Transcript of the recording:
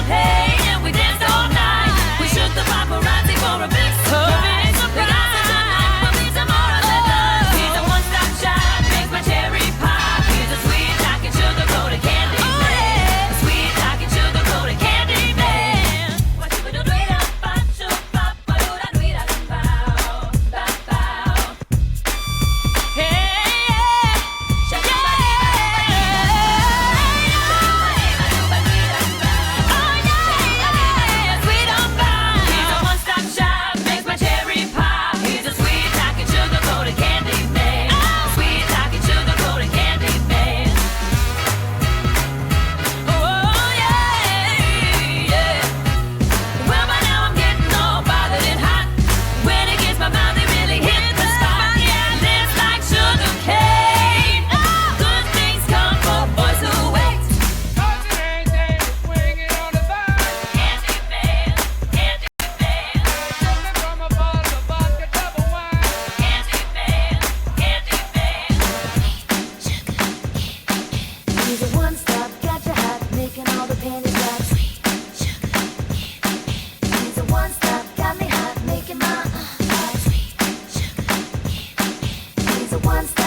champagne and we danced all night. We shook the paparazzi for a big surprise. Because tonight will be tomorrow that night. He's a one-stop shop, makes my cherry pop. He's a sweet talking sugar-coated candy man. A sweet talking sugar-coated candy man. What you do, do it up, pop, shoot, pop, what do I do it up, bow, bow, bow. Hey, he's a one-stop, got you hot, making all the panties drop. Sweet sugar, he's a one-stop, got me hot, making my heart. Sweet sugar, he's a one-stop.